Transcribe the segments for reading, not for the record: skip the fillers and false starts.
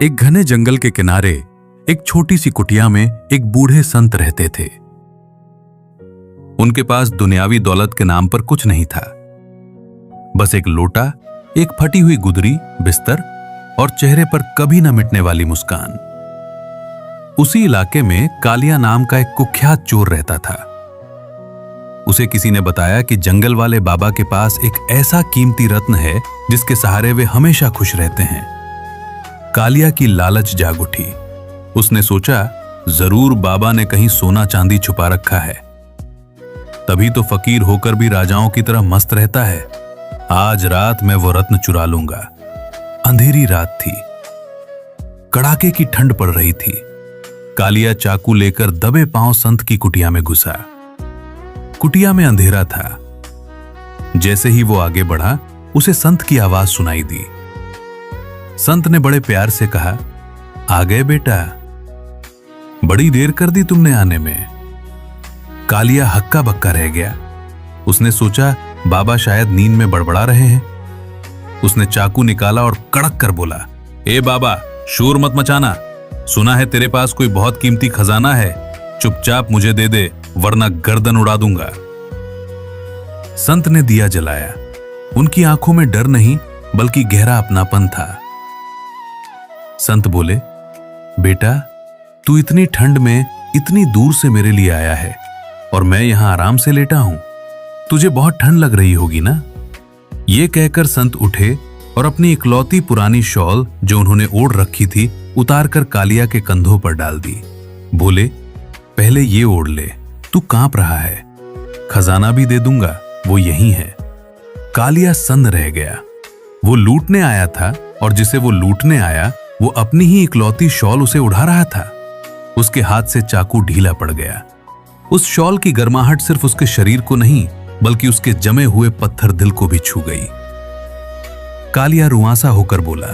एक घने जंगल के किनारे एक छोटी सी कुटिया में एक बूढ़े संत रहते थे। उनके पास दुनियावी दौलत के नाम पर कुछ नहीं था, बस एक लोटा, एक फटी हुई गुदरी, बिस्तर और चेहरे पर कभी न मिटने वाली मुस्कान। उसी इलाके में कालिया नाम का एक कुख्यात चोर रहता था। उसे किसी ने बताया कि जंगल वाले बाबा के पास एक ऐसा कीमती रत्न है जिसके सहारे वे हमेशा खुश रहते हैं। कालिया की लालच जाग उठी। उसने सोचा, जरूर बाबा ने कहीं सोना चांदी छुपा रखा है, तभी तो फकीर होकर भी राजाओं की तरह मस्त रहता है। आज रात मैं वो रत्न चुरा लूंगा। अंधेरी रात थी, कड़ाके की ठंड पड़ रही थी। कालिया चाकू लेकर दबे पांव संत की कुटिया में घुसा। कुटिया में अंधेरा था। जैसे ही वो आगे बढ़ा, उसे संत की आवाज सुनाई दी। संत ने बड़े प्यार से कहा, आ गए बेटा, बड़ी देर कर दी तुमने आने में। कालिया हक्का बक्का रह गया। उसने सोचा बाबा शायद नींद में बड़बड़ा रहे हैं। उसने चाकू निकाला और कड़क कर बोला, ए बाबा, शोर मत मचाना। सुना है तेरे पास कोई बहुत कीमती खजाना है, चुपचाप मुझे दे दे वरना गर्दन उड़ा दूंगा। संत ने दिया जलाया। उनकी आंखों में डर नहीं बल्कि गहरा अपनापन था। संत बोले, बेटा, तू इतनी ठंड में इतनी दूर से मेरे लिए आया है और मैं यहां आराम से लेटा हूं। तुझे बहुत ठंड लग रही होगी ना? ये कहकर संत उठे और अपनी इकलौती पुरानी शॉल जो उन्होंने ओढ़ रखी थी उतारकर कालिया के कंधों पर डाल दी। बोले, पहले ये ओढ़ ले, तू कांप रहा है। खजाना भी दे दूंगा, वो यही है। कालिया सन्न रह गया। वो लूटने आया था और जिसे वो लूटने आया वो अपनी ही इकलौती शॉल उसे उड़ा रहा था। उसके हाथ से चाकू ढीला पड़ गया। उस शॉल की गर्माहट सिर्फ उसके शरीर को नहीं बल्कि उसके जमे हुए पत्थर दिल को भी छू गई। कालिया रुआंसा होकर बोला,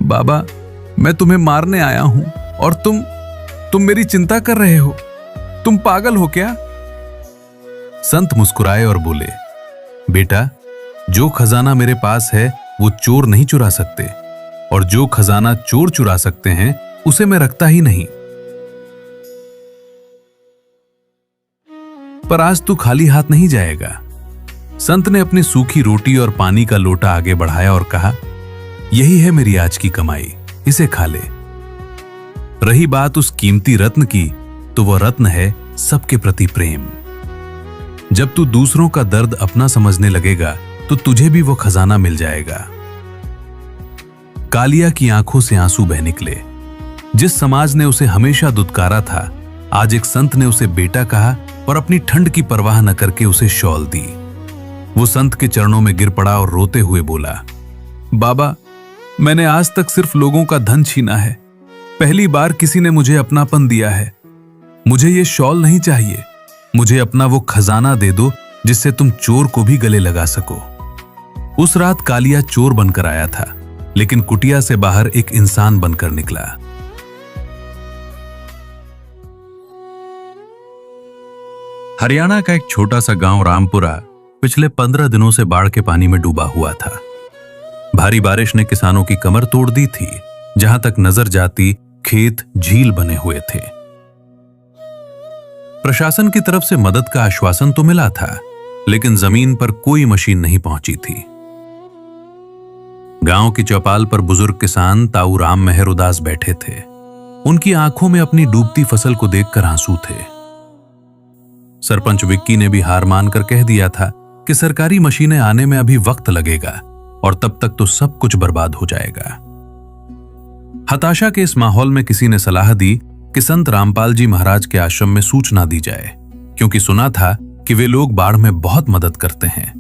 बाबा, मैं तुम्हें मारने आया हूं और तुम मेरी चिंता कर रहे हो। तुम पागल हो क्या? संत मुस्कुराए और बोले, बेटा, जो खजाना मेरे पास है वो चोर नहीं चुरा सकते और जो खजाना चोर चुरा सकते हैं उसे मैं रखता ही नहीं। पर आज तू खाली हाथ नहीं जाएगा। संत ने अपनी सूखी रोटी और पानी का लोटा आगे बढ़ाया और कहा, यही है मेरी आज की कमाई, इसे खा ले। रही बात उस कीमती रत्न की, तो वह रत्न है सबके प्रति प्रेम। जब तू दूसरों का दर्द अपना समझने लगेगा तो तुझे भी वो खजाना मिल जाएगा। कालिया की आंखों से आंसू बह निकले। जिस समाज ने उसे हमेशा दुत्कारा था, आज एक संत ने उसे बेटा कहा और अपनी ठंड की परवाह न करके उसे शॉल दी। वो संत के चरणों में गिर पड़ा और रोते हुए बोला, बाबा, मैंने आज तक सिर्फ लोगों का धन छीना है। पहली बार किसी ने मुझे अपनापन दिया है। मुझे ये शॉल नहीं चाहिए। मुझे अपना वो खजाना दे दो जिससे तुम चोर को भी गले लगा सको। उस रात कालिया चोर बनकर आया था, लेकिन कुटिया से बाहर एक इंसान बनकर निकला। हरियाणा का एक छोटा सा गांव रामपुरा पिछले 15 दिनों से बाढ़ के पानी में डूबा हुआ था। भारी बारिश ने किसानों की कमर तोड़ दी थी। जहां तक नजर जाती, खेत झील बने हुए थे। प्रशासन की तरफ से मदद का आश्वासन तो मिला था, लेकिन जमीन पर कोई मशीन नहीं पहुंची थी। गांव की चौपाल पर बुजुर्ग किसान ताऊ राम मेहर उदास बैठे थे। उनकी आंखों में अपनी डूबती फसल को देखकर आंसू थे। सरपंच विक्की ने भी हार मानकर कह दिया था कि सरकारी मशीनें आने में अभी वक्त लगेगा और तब तक तो सब कुछ बर्बाद हो जाएगा। हताशा के इस माहौल में किसी ने सलाह दी कि संत रामपाल जी महाराज के आश्रम में सूचना दी जाए, क्योंकि सुना था कि वे लोग बाढ़ में बहुत मदद करते हैं।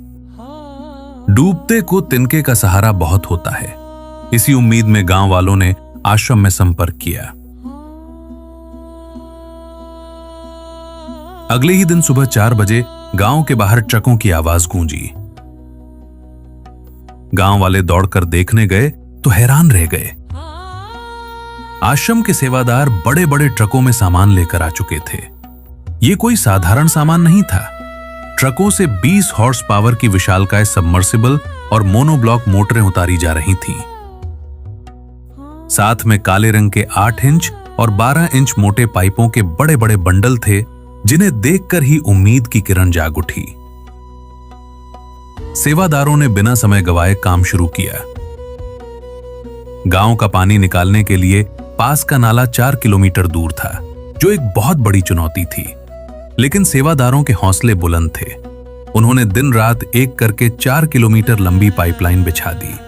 डूबते को तिनके का सहारा बहुत होता है। इसी उम्मीद में गांव वालों ने आश्रम में संपर्क किया। अगले ही दिन सुबह 4 बजे गांव के बाहर ट्रकों की आवाज गूंजी। गांव वाले दौड़कर देखने गए तो हैरान रह गए। आश्रम के सेवादार बड़े बड़े ट्रकों में सामान लेकर आ चुके थे। ये कोई साधारण सामान नहीं था। ट्रकों से 20 हॉर्स पावर की विशालकाय सबमर्सिबल और मोनोब्लॉक मोटरें उतारी जा रही थीं। साथ में काले रंग के 8 इंच और 12 इंच मोटे पाइपों के बड़े बड़े बंडल थे, जिन्हें देखकर ही उम्मीद की किरण जाग उठी। सेवादारों ने बिना समय गवाए काम शुरू किया। गांव का पानी निकालने के लिए पास का नाला 4 किलोमीटर दूर था, जो एक बहुत बड़ी चुनौती थी। लेकिन सेवादारों के हौसले बुलंद थे। उन्होंने दिन रात एक करके 4 किलोमीटर लंबी पाइपलाइन बिछा दी।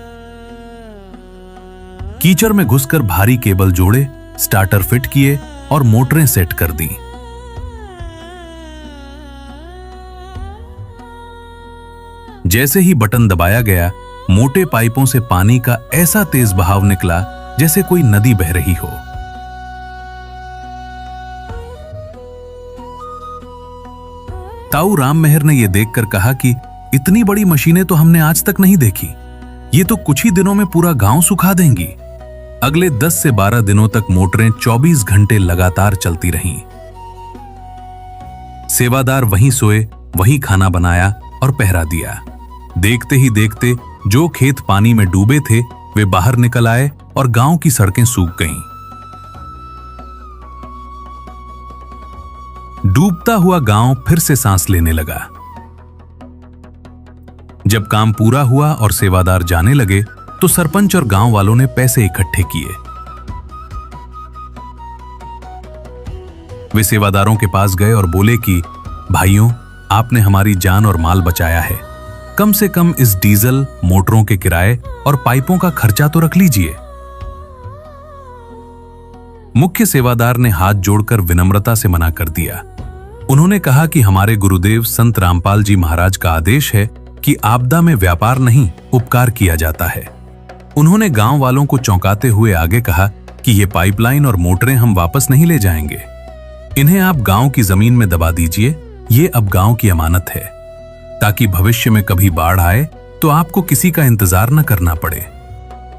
कीचड़ में घुसकर भारी केबल जोड़े, स्टार्टर फिट किए और मोटरें सेट कर दी। जैसे ही बटन दबाया गया, मोटे पाइपों से पानी का ऐसा तेज बहाव निकला जैसे कोई नदी बह रही हो। ताऊ राम मेहर ने यह देखकर कहा कि इतनी बड़ी मशीनें तो हमने आज तक नहीं देखी। ये तो कुछ ही दिनों में पूरा गांव सुखा देंगी। अगले 10 से 12 दिनों तक मोटरें 24 घंटे लगातार चलती रहीं। सेवादार वहीं सोए, वहीं खाना बनाया और पहरा दिया। देखते ही देखते जो खेत पानी में डूबे थे, वे बाहर निकल आए और गांव की सड़कें सूख गईं। डूबता हुआ गांव फिर से सांस लेने लगा। जब काम पूरा हुआ और सेवादार जाने लगे, तो सरपंच और गांव वालों ने पैसे इकट्ठे किए। वे सेवादारों के पास गए और बोले कि भाइयों, आपने हमारी जान और माल बचाया है। कम से कम इस डीजल, मोटरों के किराए और पाइपों का खर्चा तो रख लीजिए। मुख्य सेवादार ने हाथ जोड़कर विनम्रता से मना कर दिया। उन्होंने कहा कि हमारे गुरुदेव संत रामपाल जी महाराज का आदेश है कि आपदा में व्यापार नहीं, उपकार किया जाता है। उन्होंने गांव वालों को चौंकाते हुए आगे कहा कि ये पाइपलाइन और मोटरें हम वापस नहीं ले जाएंगे। इन्हें आप गांव की जमीन में दबा दीजिए। ये अब गांव की अमानत है, ताकि भविष्य में कभी बाढ़ आए तो आपको किसी का इंतजार न करना पड़े।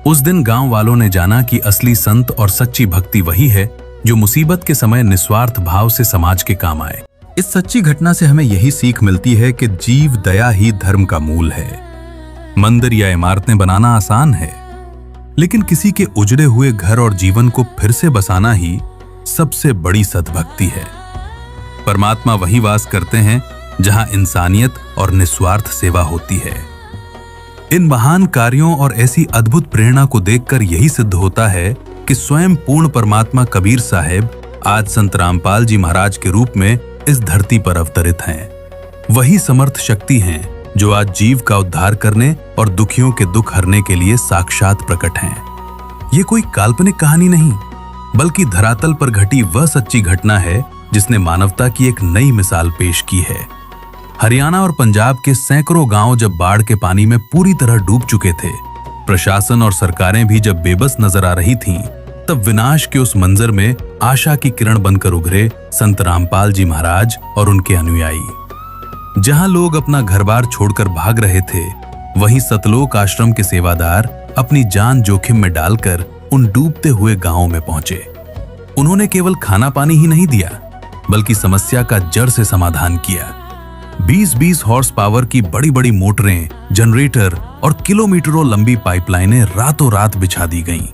उस दिन गांव वालों ने जाना कि असली संत और सच्ची भक्ति वही है जो मुसीबत के समय निस्वार्थ भाव से समाज के काम आए। इस सच्ची घटना से हमें यही सीख मिलती है कि जीव दया ही धर्म का मूल है। मंदिर या इमारतें बनाना आसान है, लेकिन किसी के उजड़े हुए घर और जीवन को फिर से बसाना ही सबसे बड़ी सद्भक्ति है। परमात्मा वही वास करते हैं जहां इंसानियत और निस्वार्थ सेवा होती है। इन महान कार्यों और ऐसी अद्भुत प्रेरणा को देखकर यही सिद्ध होता है कि स्वयं पूर्ण परमात्मा कबीर साहेब आज संत रामपाल जी महाराज के रूप में इस धरती पर अवतरित हैं। वही समर्थ शक्ति हैं जो आज जीव का उद्धार करने और दुखियों के दुख हरने के लिए साक्षात प्रकट हैं। ये कोई काल्पनिक कहानी नहीं, बल्कि धरातल पर घटी वह सच्ची घटना है जिसने मानवता की एक नई मिसाल पेश की है। हरियाणा और पंजाब के सैकड़ों गांव जब बाढ़ के पानी में पूरी तरह डूब चुके थे, प्रशासन और सरकारें भी जब बेबस नजर आ रही थीं, तब विनाश के उस मंजर में आशा की किरण बनकर उभरे संत रामपाल जी महाराज और उनके अनुयायी। जहां लोग अपना घर-बार छोड़कर भाग रहे थे, वहीं सतलोक आश्रम के सेवादार अपनी जान जोखिम में डालकर उन डूबते हुए गांवों में पहुंचे। उन्होंने केवल खाना पानी ही नहीं दिया, बल्कि समस्या का जड़ से समाधान किया। 20-20 हॉर्स पावर की बड़ी-बड़ी मोटरें, जनरेटर और किलोमीटरों लंबी पाइपलाइनें रातों रात बिछा दी गईं।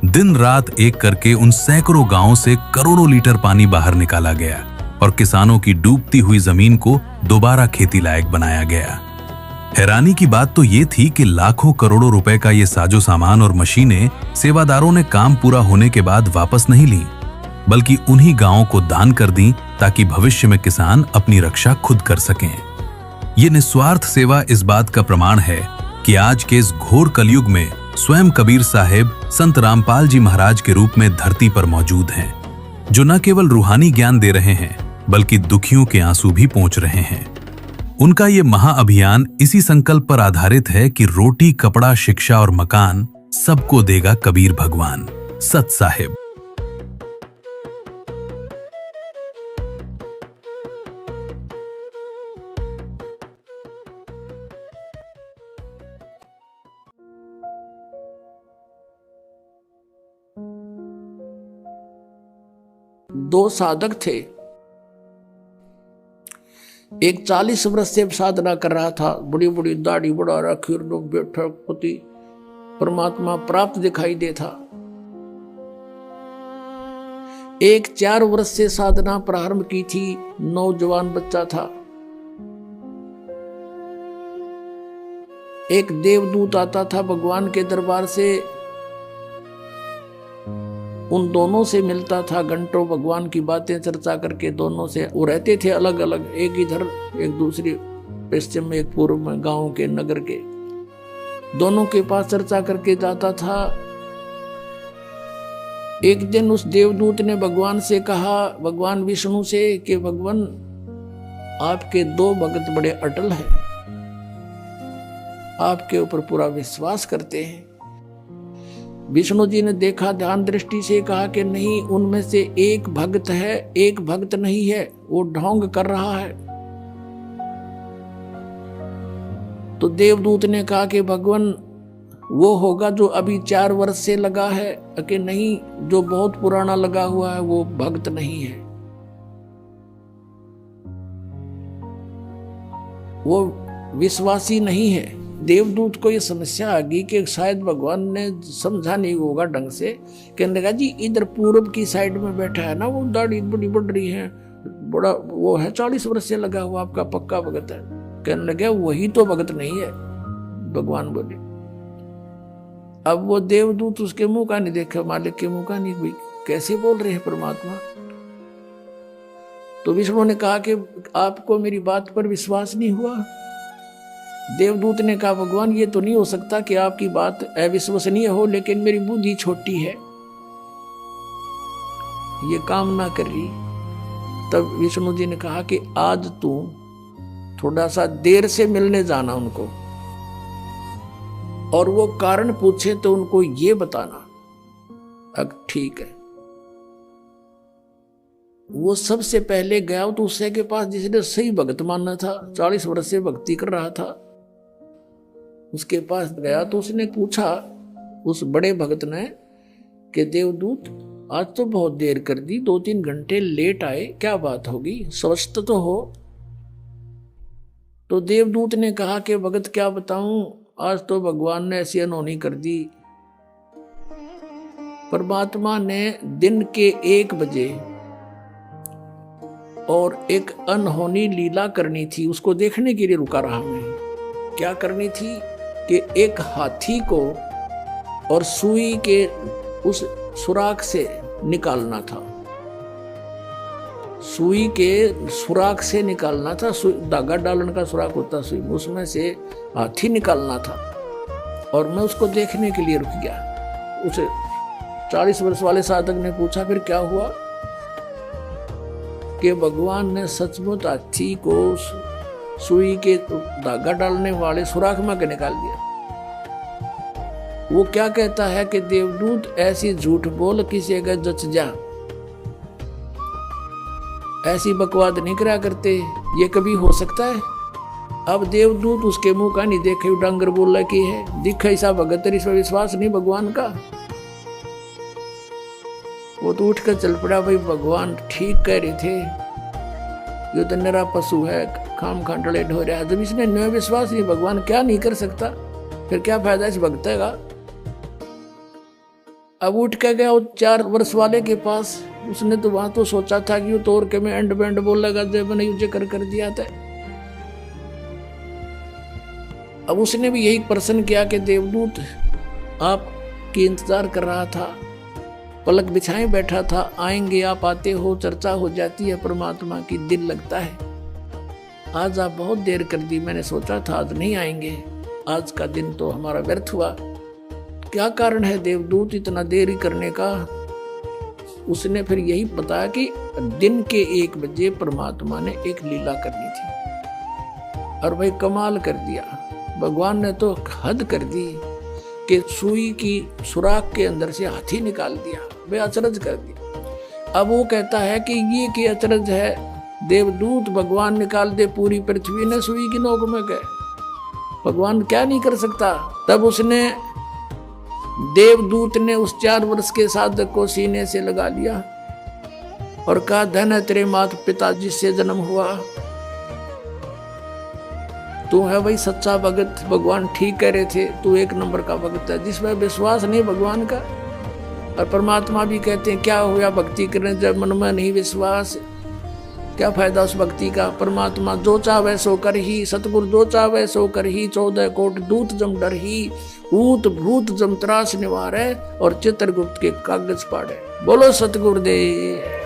दिन रात एक करके उन सैकड़ों गांवों से करोड़ों लीटर पानी बाहर निकाला गया और किसानों की डूबती हुई जमीन को दोबारा खेती लायक बनाया गया। हैरानी की बात तो ये थी कि लाखों करोड़ों रुपए का ये साजो सामान और मशीनें सेवादारों ने काम पूरा होने के बाद वापस नहीं ली, बल्कि उन्हीं गांवों को दान कर दी ताकि भविष्य में किसान अपनी रक्षा खुद कर सकें। ये निस्वार्थ सेवा इस बात का प्रमाण है कि आज के इस घोर कलयुग में स्वयं कबीर साहेब संत रामपाल जी महाराज के रूप में धरती पर मौजूद हैं, जो न केवल रूहानी ज्ञान दे रहे हैं, बल्कि दुखियों के आंसू भी पोंछ रहे हैं। उनका ये महाअभियान इसी संकल्प पर आधारित है कि रोटी, कपड़ा, शिक्षा और मकान सबको देगा कबीर भगवान सत साहिब। दो साधक थे। एक 40 वर्ष से साधना कर रहा था, बड़ी बड़ी दाढ़ी बढ़ा रखी और बैठा पति परमात्मा प्राप्त दिखाई देता। एक 4 वर्ष से साधना प्रारंभ की थी, नौजवान बच्चा था। एक देवदूत आता था भगवान के दरबार से, उन दोनों से मिलता था, घंटों भगवान की बातें चर्चा करके दोनों से। वो रहते थे अलग अलग, एक इधर एक दूसरी पश्चिम में, एक पूर्व में, गांव के नगर के। दोनों के पास चर्चा करके जाता था। एक दिन उस देवदूत ने भगवान से कहा, भगवान विष्णु से, कि भगवान आपके 2 भगत बड़े अटल हैं, आपके ऊपर पूरा विश्वास करते हैं। विष्णु जी ने देखा, ध्यान दृष्टि से कहा कि नहीं, उनमें से एक भक्त है, एक भक्त नहीं है, वो ढोंग कर रहा है। तो देवदूत ने कहा कि भगवान वो होगा जो अभी 4 वर्ष से लगा है, कि नहीं, जो बहुत पुराना लगा हुआ है वो भक्त नहीं है, वो विश्वासी नहीं है। देवदूत को ये समस्या आ गई कि शायद भगवान ने समझा नहीं होगा ढंग से। कहने लगा, जी इधर पूर्व की साइड में बैठा है ना, वो दाढ़ी बड़ी बढ़ रही है, बड़ा वो है, 40 वर्ष से लगा हुआ, आपका पक्का भगत है। कहने लगा, वही तो भगत नहीं है, भगवान बोले। अब वो देवदूत उसके मुंह का नहीं देखा, मालिक के मुंह का नहीं, भाई कैसे बोल रहे हैं परमात्मा। तो विष्णु ने कहा कि आपको मेरी बात पर विश्वास नहीं हुआ। देवदूत ने कहा, भगवान ये तो नहीं हो सकता कि आपकी बात अविश्वसनीय हो, लेकिन मेरी बुद्धि छोटी है, ये काम ना कर रही। तब विष्णु जी ने कहा कि आज तू थोड़ा सा देर से मिलने जाना उनको, और वो कारण पूछे तो उनको ये बताना। अब ठीक है। वो सबसे पहले गया तो उससे के पास जिसने सही भगत मानना था, 40 वर्ष से भक्ति कर रहा था, उसके पास गया तो उसने पूछा, उस बड़े भगत ने, कि देवदूत आज तो बहुत देर कर दी, 2-3 घंटे लेट आए, क्या बात होगी, स्वस्थ तो हो। तो देवदूत ने कहा कि भगत क्या बताऊं, आज तो भगवान ने ऐसी अनहोनी कर दी। परमात्मा ने दिन के 1 बजे और एक अनहोनी लीला करनी थी, उसको देखने के लिए रुका रहा मैं। क्या करनी थी कि एक हाथी को और सुई के उस सुराख से निकालना था, सुई के सुराख से निकालना था, धागा डालने का सुराख होता सुई, उसमें से हाथी निकालना था। और मैं उसको देखने के लिए रुक गया। उसे 40 वर्ष वाले साधक ने पूछा, फिर क्या हुआ? कि भगवान ने सचमुच हाथी को सुई के धागा डालने वाले सुराख में के निकाल दिया। वो क्या कहता है कि देवदूत ऐसी झूठ बोल किसी का जच जा, ऐसी बकवाद नहीं करा करते, ये कभी हो सकता है? अब देवदूत उसके मुंह का नहीं देखे, डांगर बोल रहा कि है दिखा ऐसा भगत, इस पर विश्वास नहीं भगवान का। वो तो उठ कर चल पड़ा, भाई भगवान ठीक कह रहे थे, ये तो निरा पशु है, खाम खांडले ढो रहा है। जब इसने न विश्वास नहीं, भगवान क्या नहीं कर सकता, फिर क्या फायदा इस भक्त का। अब उठ के गया 4 वर्ष वाले के पास। उसने तो वहां तो सोचा था कि तोड़ के मैं एंड बैंड बोल लगा, जब मैंने यूज कर दिया था। अब उसने भी यही प्रश्न किया कि देवदूत आपकी इंतजार कर रहा था, पलक बिछाए बैठा था, आएंगे आप, आते हो, चर्चा हो जाती है परमात्मा की, दिल लगता है। आज आप बहुत देर कर दी, मैंने सोचा था आज नहीं आएंगे, आज का दिन तो हमारा व्यर्थ हुआ। क्या कारण है देवदूत इतना देरी करने का? उसने फिर यही बताया कि दिन के 1 बजे परमात्मा ने एक लीला करनी थी। और भाई कमाल कर दिया, भगवान ने तो हद कर दी कि सुई की सुराख के अंदर से हाथी निकाल दिया, वे अचरज कर दिया। अब वो कहता है कि ये क्या अचरज है, देवदूत भगवान निकाल दे, पूरी पृथ्वी ने सुई की नोक में गए, भगवान क्या नहीं कर सकता। तब उसने देवदूत ने उस 4 वर्ष के साधक को सीने से लगा लिया और कहा, धन है तेरे माता पिता जिससे जन्म हुआ, तू है भाई सच्चा भगत, भगवान ठीक कह रहे थे, तू 1 नंबर का भगत है। जिसमें विश्वास नहीं भगवान का, और परमात्मा भी कहते हैं क्या हुआ भक्ति करने जब मन में नहीं विश्वास, क्या फायदा उस भक्ति का। परमात्मा जो चाहे सो कर ही, सतगुरु जो चाहे सो कर ही, 14 कोट दूत जम डर ही, ऊत भूत जम त्रास निवारे और चित्रगुप्त के कागज पाड़े। बोलो सतगुरुदेव।